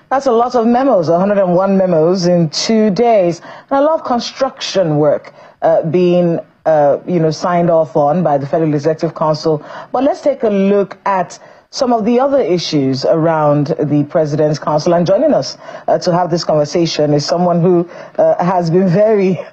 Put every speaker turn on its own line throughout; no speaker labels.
That's a lot of memos, 101 memos in 2 days, and a lot of construction work being signed off on by the Federal Executive Council. But let's take a look at some of the other issues around the President's Council. And joining us to have this conversation is someone who has been very,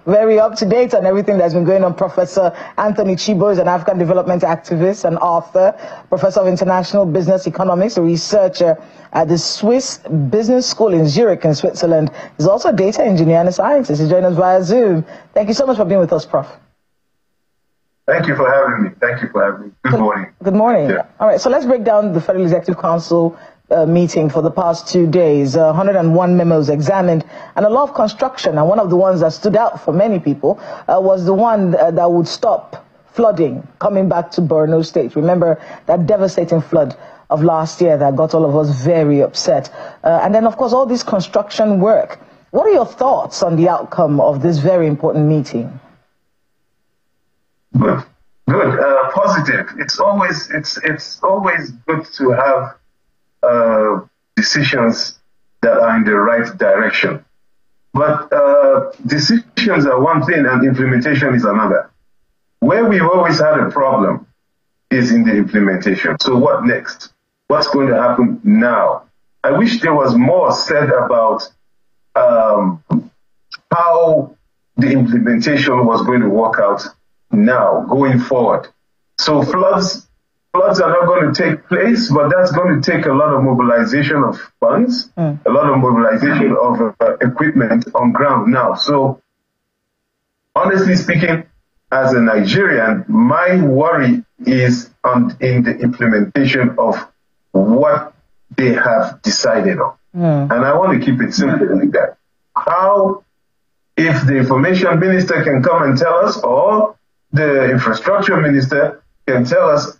very up to date on everything that's been going on. Professor Anthony Chibo is an African development activist and author, professor of international business economics, a researcher at the Swiss Business School in Zurich in Switzerland. He's also a data engineer and a scientist. He's joining us via Zoom. Thank you so much for being with us, Prof.
Thank you for having me. Thank you for having me. Good morning.
Good morning.
Yeah.
All right, so let's break down the Federal Executive Council meeting for the past 2 days. 101 memos examined and a lot of construction. And one of the ones that stood out for many people was the one that would stop flooding coming back to Borno State. Remember that devastating flood of last year that got all of us very upset. And then, of course, all this construction work. What are your thoughts on the outcome of this very important meeting?
Good. Positive. It's always good to have decisions that are in the right direction. But decisions are one thing and implementation is another. Where we've always had a problem is in the implementation. So what next? What's going to happen now? I wish there was more said about how the implementation was going to work out now, going forward. So floods are not going to take place, but that's going to take a lot of mobilization of funds, a lot of mobilization of equipment on ground now. So honestly speaking, as a Nigerian, my worry is in the implementation of what they have decided on. And I want to keep it simple like that. How, if the information minister can come and tell us, or the infrastructure minister can tell us,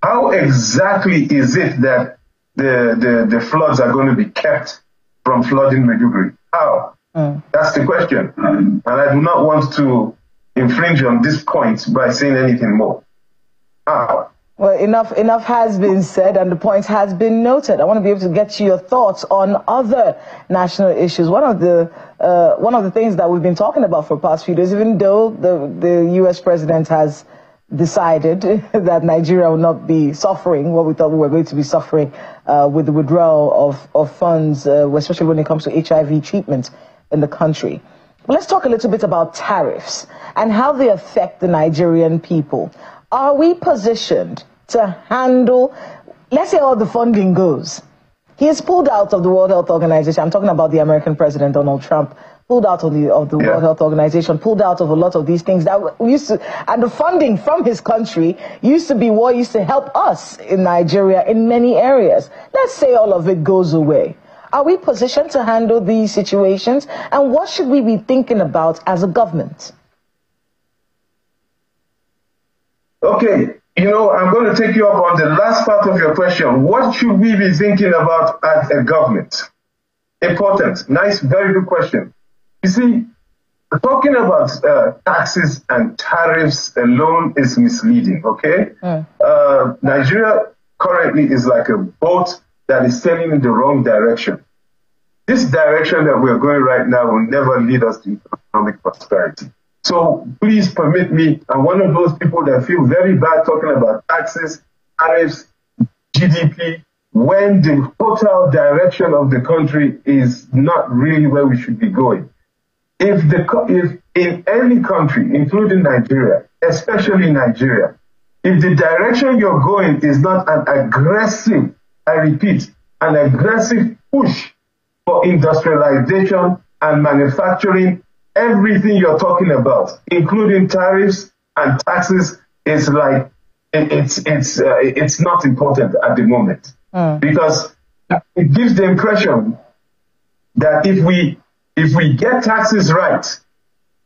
how exactly is it that the floods are going to be kept from flooding Maiduguri? How? That's the question. And I do not want to infringe on this point by saying anything more. How?
Well, enough has been said and the point has been noted. I want to be able to get your thoughts on other national issues. One of the things that we've been talking about for the past few days, even though the U.S. president has decided that Nigeria will not be suffering what we thought we were going to be suffering with the withdrawal of funds, especially when it comes to HIV treatment in the country. But let's talk a little bit about tariffs and how they affect the Nigerian people. Are we positioned to handle, let's say all the funding goes. He has pulled out of the World Health Organization. I'm talking about the American president, Donald Trump, pulled out of the World Health Organization, pulled out of a lot of these things that we used to, and the funding from his country used to be what used to help us in Nigeria in many areas. Let's say all of it goes away. Are we positioned to handle these situations? And what should we be thinking about as a government?
Okay, I'm going to take you up on the last part of your question. What should we be thinking about as a government? Important. Nice, very good question. You see, talking about taxes and tariffs alone is misleading, okay? Nigeria currently is like a boat that is sailing in the wrong direction. This direction that we're going right now will never lead us to economic prosperity. So please permit me, I'm one of those people that feel very bad talking about taxes, tariffs, GDP, when the total direction of the country is not really where we should be going. If in any country, including Nigeria, especially Nigeria, if the direction you're going is not an aggressive, I repeat, an aggressive push for industrialization and manufacturing, everything you're talking about, including tariffs and taxes, is like it's not important at the moment because it gives the impression that if we get taxes right,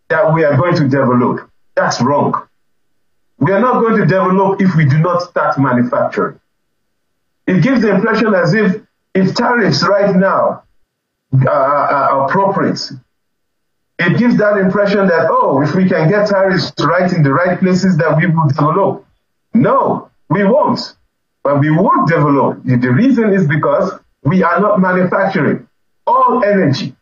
that we are going to develop. That's wrong. We are not going to develop if we do not start manufacturing. It gives the impression as if tariffs right now are appropriate. It gives that impression that, if we can get tariffs right in the right places, that we will develop. No, we won't. But we won't develop. The reason is because we are not manufacturing. All energy,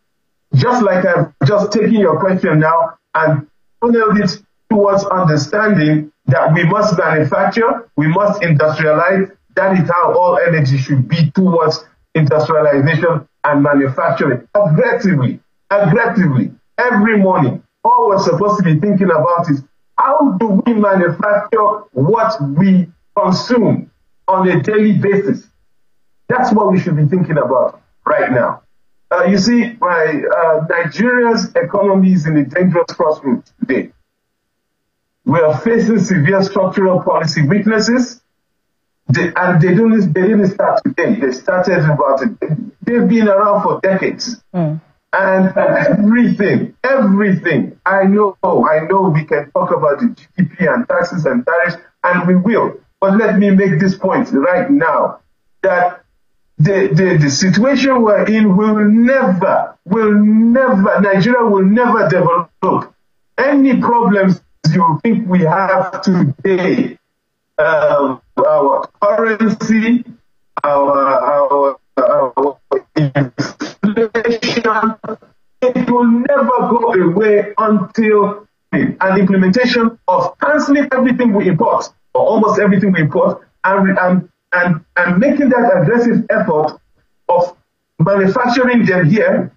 just like I've just taken your question now and funneled it towards understanding that we must manufacture, we must industrialize. That is how all energy should be towards industrialization and manufacturing aggressively, every morning. All we're supposed to be thinking about is how do we manufacture what we consume on a daily basis? That's what we should be thinking about right now. You see, Nigeria's economy is in a dangerous crossroads today. We are facing severe structural policy weaknesses, and they didn't start today. They started they've been around for decades. And everything, I know we can talk about the GDP and taxes and tariffs, and we will. But let me make this point right now, that the situation we're in Nigeria will never develop. Any problems you think we have today, our currency, our inflation, it will never go away until an implementation of cancelling everything we import, or almost everything we import, and making that aggressive effort of manufacturing them here.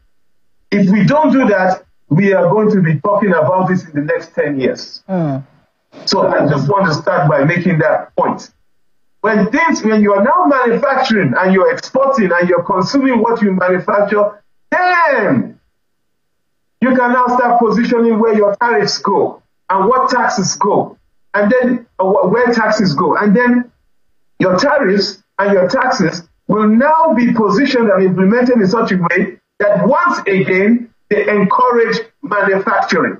If we don't do that, we are going to be talking about this in the next 10 years. So I just want to start by making that point. When you are now manufacturing and you're exporting and you're consuming what you manufacture, then you can now start positioning where your tariffs go and what taxes go, and then where taxes go. And then your tariffs and your taxes will now be positioned and implemented in such a way that once again, they encourage manufacturing,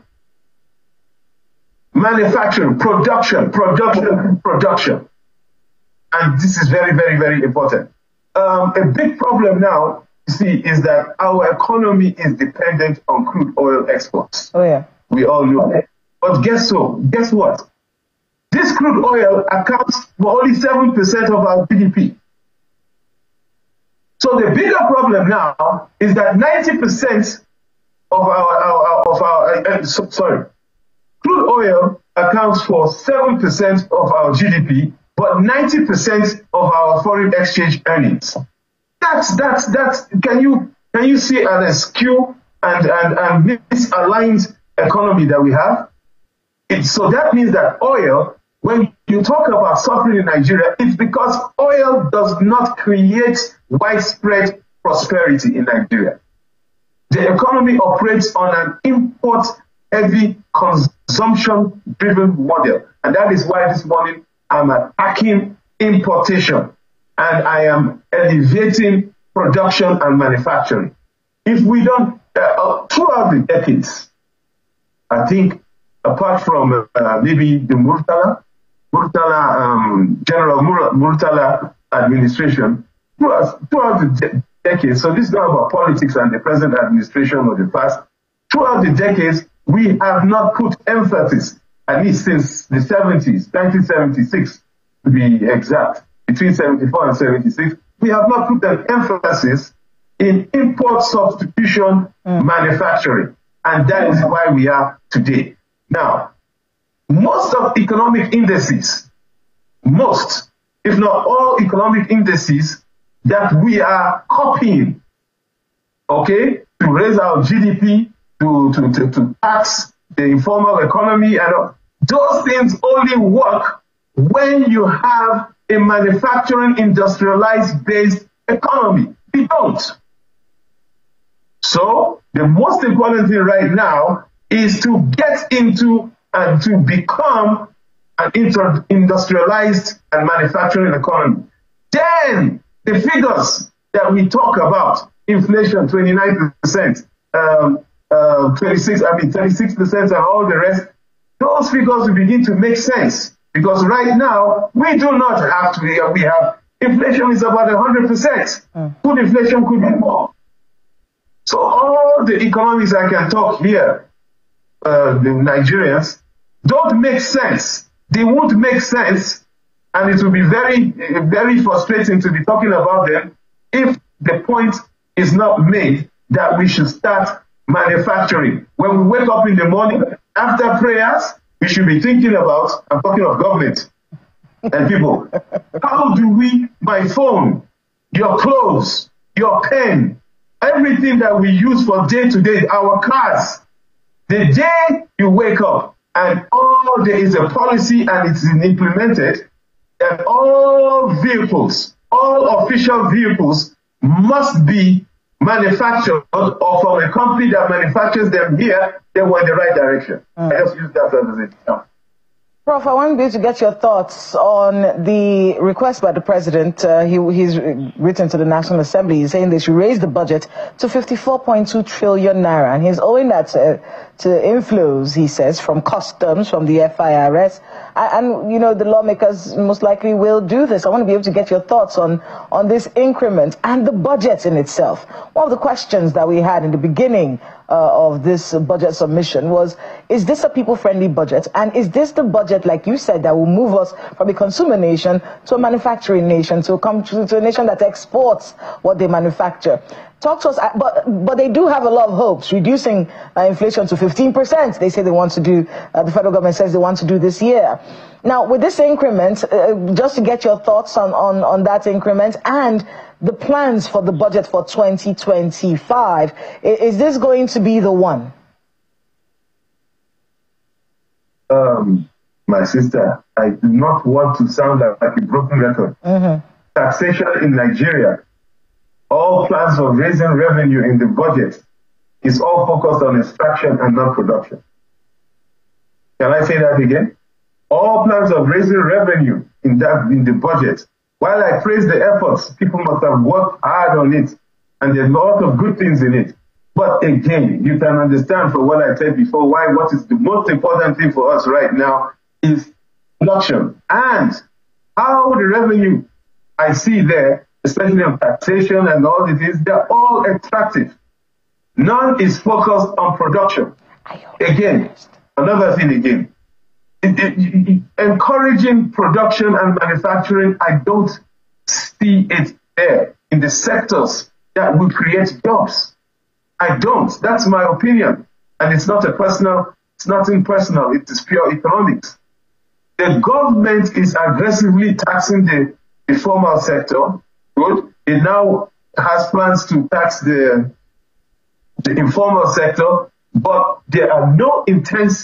production. And this is very, very, very important. A big problem now, you see, is that our economy is dependent on crude oil exports.
Oh, yeah.
We all know that. But guess what? This crude oil accounts for only 7% of our GDP. So the bigger problem now is that 90% crude oil accounts for 7% of our GDP, but 90% of our foreign exchange earnings. That's. Can you see an askew and misaligned economy that we have? So that means that oil, when you talk about suffering in Nigeria, it's because oil does not create widespread prosperity in Nigeria. The economy operates on an import-heavy, consumption-driven model. And that is why this morning I'm attacking importation and I am elevating production and manufacturing. If we don't, throughout the decades, I think, apart from maybe the General Murtala administration, throughout the decades, so this is not about politics and the present administration or the past, throughout the decades, we have not put emphasis, at least since the 70s, 1976 to be exact, between 74 and 76, we have not put an emphasis in import substitution manufacturing. And that is why we are today. Now, most of economic indices, if not all economic indices that we are copying, okay, to raise our GDP, to tax the informal economy, and those things only work when you have a manufacturing, industrialized based economy. We don't. So the most important thing right now is to get into and to become an industrialized and manufacturing economy. Then the figures that we talk about, inflation 29%, 36% and all the rest, those figures will begin to make sense. Because right now, we do not have to, we have, inflation is about 100%. Food inflation could be more. So all the economics I can talk here, the Nigerians, don't make sense. They won't make sense, and it will be very, very frustrating to be talking about them if the point is not made that we should start manufacturing. When we wake up in the morning, after prayers, we should be thinking about, I'm talking of government and people, how do we, my phone, your clothes, your pen, everything that we use for day to day, our cars, the day you wake up and there is a policy and it's implemented, that all vehicles, all official vehicles must be manufactured or from a company that manufactures them here, then we're in the right direction. I just use that as an example.
Prof, I want you to get your thoughts on the request by the president. He's written to the National Assembly. He's saying they should raise the budget to 54.2 trillion naira. And he's owing that to inflows, he says, from customs, from the FIRS. And, you know, the lawmakers most likely will do this. I want to be able to get your thoughts on this increment and the budget in itself. One of the questions that we had in the beginning of this budget submission was, is this a people-friendly budget? And is this the budget, like you said, that will move us from a consumer nation to a manufacturing nation, to a nation that exports what they manufacture? Talk to us, but they do have a lot of hopes, reducing inflation to 15%. They say they want to do, the federal government says they want to do this year. Now, with this increment, just to get your thoughts on that increment and the plans for the budget for 2025, is this going to be the one?
My sister, I do not want to sound like a broken record. Taxation in Nigeria, all plans of raising revenue in the budget is all focused on extraction and not production. Can I say that again? All plans of raising revenue in the budget, while I praise the efforts, people must have worked hard on it, and there's a lot of good things in it. But again, you can understand from what I said before why what is the most important thing for us right now is production. And how the revenue I see there, especially on taxation and all it is, they're all extractive. None is focused on production. Again, another thing again. Encouraging production and manufacturing, I don't see it there in the sectors that will create jobs. I don't. That's my opinion. And it's not it's nothing personal. It is pure economics. The government is aggressively taxing the informal sector. Good. It now has plans to tax the informal sector, but there are no incentives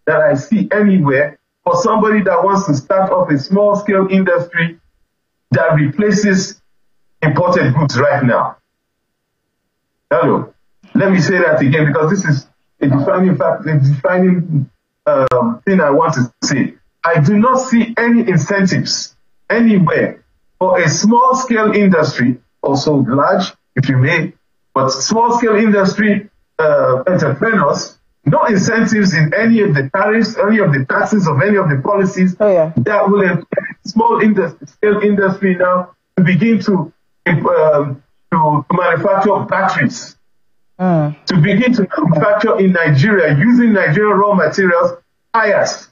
that I see anywhere for somebody that wants to start up a small-scale industry that replaces imported goods right now. Hello. Let me say that again, because this is a defining fact, a defining thing I want to say. I do not see any incentives anywhere for a small-scale industry, also large, if you may, but small-scale industry entrepreneurs, no incentives in any of the tariffs, any of the taxes, of any of the policies that will encourage small-scale industry now to begin to manufacture batteries, to begin to manufacture in Nigeria using Nigerian raw materials, tires.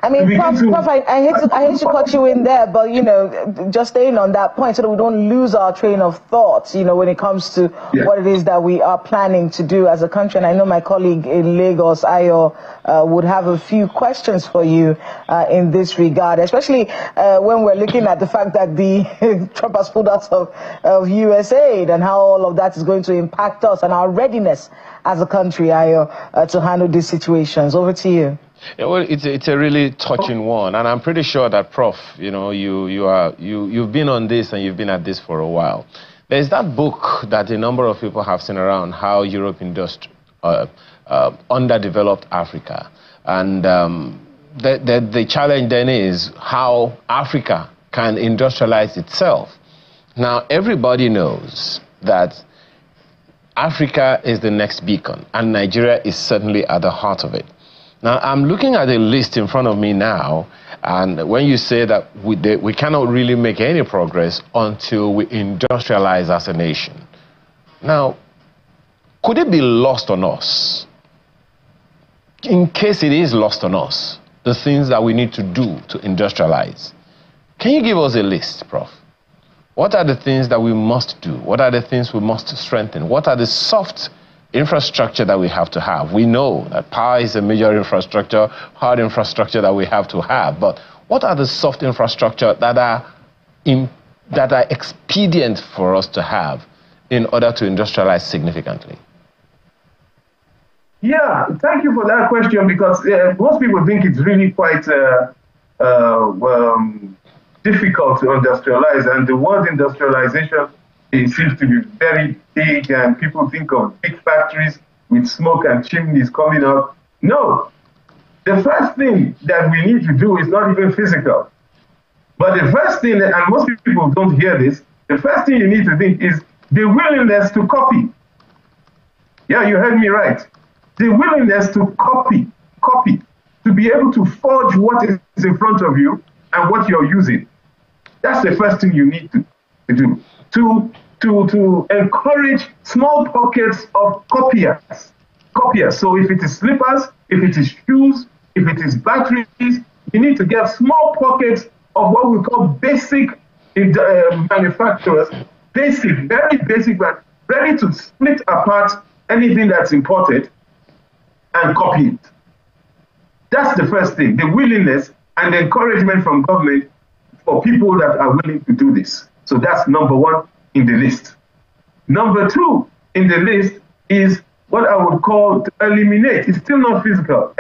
I mean, Prof, I hate to cut you in there, but, you know, just staying on that point so that we don't lose our train of thought, you know, when it comes to what it is that we are planning to do as a country. And I know my colleague in Lagos, Ayo, would have a few questions for you in this regard, especially when we're looking at the fact that the Trump has pulled out of USAID and how all of that is going to impact us and our readiness as a country, Ayo, to handle these situations. Over to you.
Yeah, well, it's a really touching one, and I'm pretty sure that, Prof, you know, you've been on this and you've been at this for a while. There's that book that a number of people have seen around, How Europe Underdeveloped Africa, and the challenge then is how Africa can industrialize itself. Now, everybody knows that Africa is the next beacon, and Nigeria is certainly at the heart of it. Now, I'm looking at a list in front of me now, and when you say that we cannot really make any progress until we industrialize as a nation. Now, could it be lost on us? In case it is lost on us, the things that we need to do to industrialize. Can you give us a list, Prof? What are the things that we must do? What are the things we must strengthen? What are the soft infrastructure that we have to have? We know that power is a major infrastructure, hard infrastructure that we have to have. But what are the soft infrastructure that are expedient for us to have in order to industrialize significantly?
Yeah, thank you for that question, because most people think it's really quite difficult to industrialize, and the word industrialization, it seems to be very big, and people think of big factories with smoke and chimneys coming up. No, the first thing that we need to do is not even physical. But the first thing, and most people don't hear this, the first thing you need to think is the willingness to copy. Yeah, you heard me right. The willingness to copy, to be able to forge what is in front of you and what you're using. That's the first thing you need to do. To encourage small pockets of copiers. So if it is slippers, if it is shoes, if it is batteries, you need to get small pockets of what we call basic manufacturers, very basic, but ready to split apart anything that's imported and copy it. That's the first thing, the willingness and the encouragement from government for people that are willing to do this. So that's number one in the list. Number two in the list is what I would call to eliminate. It's still not physical.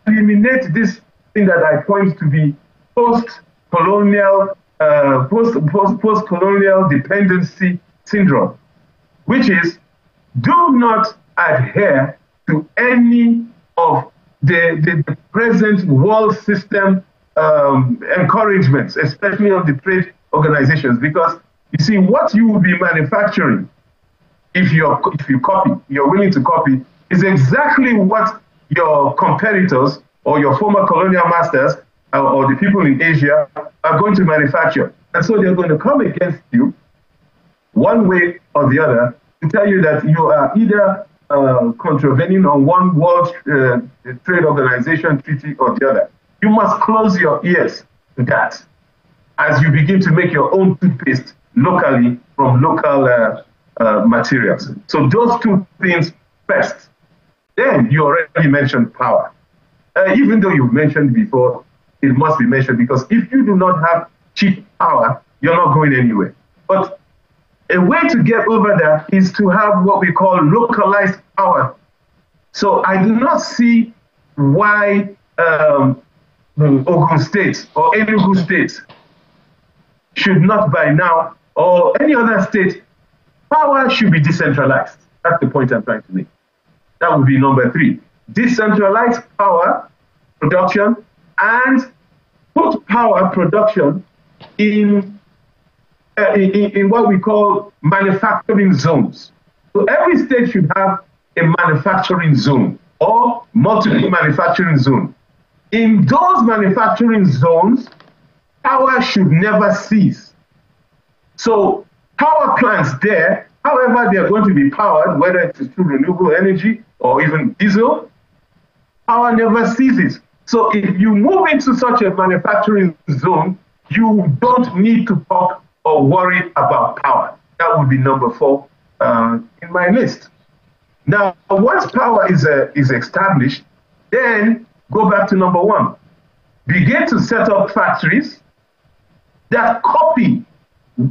Eliminate this thing that I point to be post-colonial dependency syndrome, which is do not adhere to any of the present world system encouragements, especially on the trade organizations, because you see what you will be manufacturing if you copy, you're willing to copy, is exactly what your competitors or your former colonial masters or the people in Asia are going to manufacture. And so they're going to come against you one way or the other to tell you that you are either contravening on one World Trade Organization treaty or the other. You must close your ears to that as you begin to make your own toothpaste locally from local materials. So those two things first. Then you already mentioned power. Even though you've mentioned before, it must be mentioned, because if you do not have cheap power, you're not going anywhere. But a way to get over that is to have what we call localized power. So I do not see why Ogun State or Enugu State should not by now, or any other state, power should be decentralized. That's the point I'm trying to make. That would be number three. Decentralized power production and put power production in what we call manufacturing zones. So every state should have a manufacturing zone or multiple manufacturing zone. In those manufacturing zones, power should never cease. So power plants there, however they're going to be powered, whether it's through renewable energy or even diesel, power never ceases. So if you move into such a manufacturing zone, you don't need to talk or worry about power. That would be number 4 in my list. Now, once power is established, then go back to number 1. Begin to set up factories that copy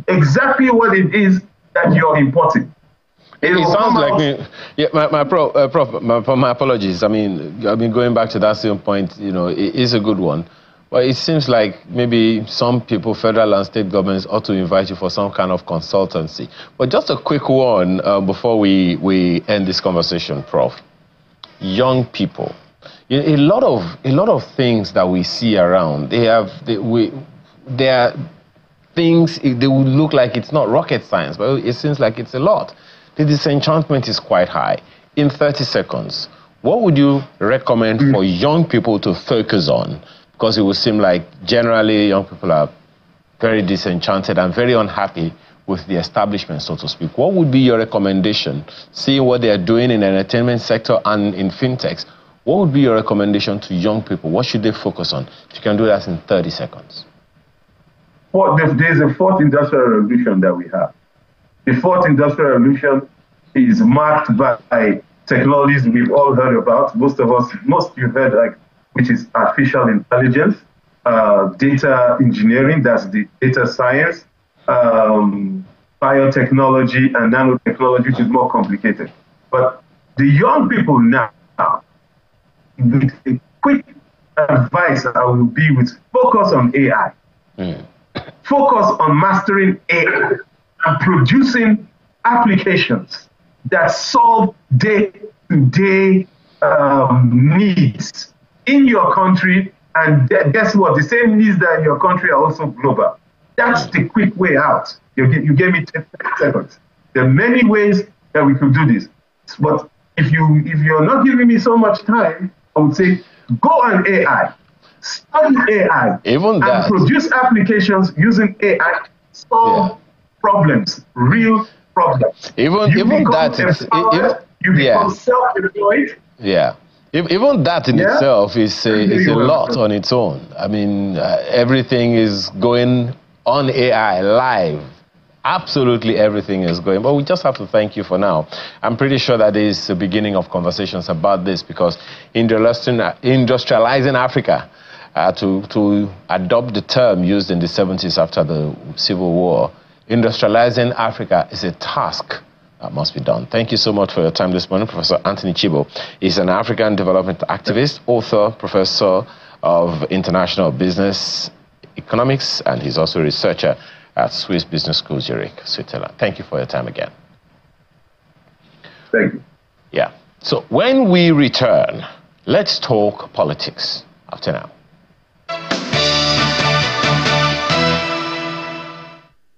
exactly what it is that you're importing.
It sounds like me. Yeah, my apologies. I mean, going back to that same point, it is a good one. But it seems like maybe some people, federal and state governments, ought to invite you for some kind of consultancy. But just a quick one before we end this conversation, Prof. Young people. A lot of things that we see around, they are things, they would look like it's not rocket science, but it seems like it's a lot. The disenchantment is quite high. In 30 seconds, what would you recommend for young people to focus on? Because it would seem like generally young people are very disenchanted and very unhappy with the establishment, so to speak. What would be your recommendation? Seeing what they are doing in the entertainment sector and in fintechs, what would be your recommendation to young people? What should they focus on? If you can do that in 30 seconds.
there's a fourth industrial revolution that we have. The fourth industrial revolution is marked by technologies we've all heard about. Most you've heard, like, which is artificial intelligence, data engineering, that's the data science, biotechnology, and nanotechnology, which is more complicated. But the young people now, with a quick advice I will be with, focus on AI. Focus on mastering AI and producing applications that solve day-to-day needs in your country. And guess what? The same needs that in your country are also global. That's the quick way out. You gave me 10 seconds. There are many ways that we could do this. But if you're not giving me so much time, I would say go on AI. Study AI.
Even that.
And produce applications using AI. Solve problems. Real problems.
Even that.
You become self-employed.
Yeah. Even that in itself is a lot on its own. I mean, everything is going on AI live. Absolutely everything is going. But we just have to thank you for now. I'm pretty sure that is the beginning of conversations about this, because industrializing Africa, to adopt the term used in the 70s after the Civil War, industrializing Africa is a task that must be done. Thank you so much for your time this morning. Professor Anthony Chibo is an African development activist, author, professor of international business economics, and he's also a researcher at Swiss Business School, Zurich, Switzerland. Thank you for your time again.
Thank you.
Yeah. So when we return, let's talk politics after now.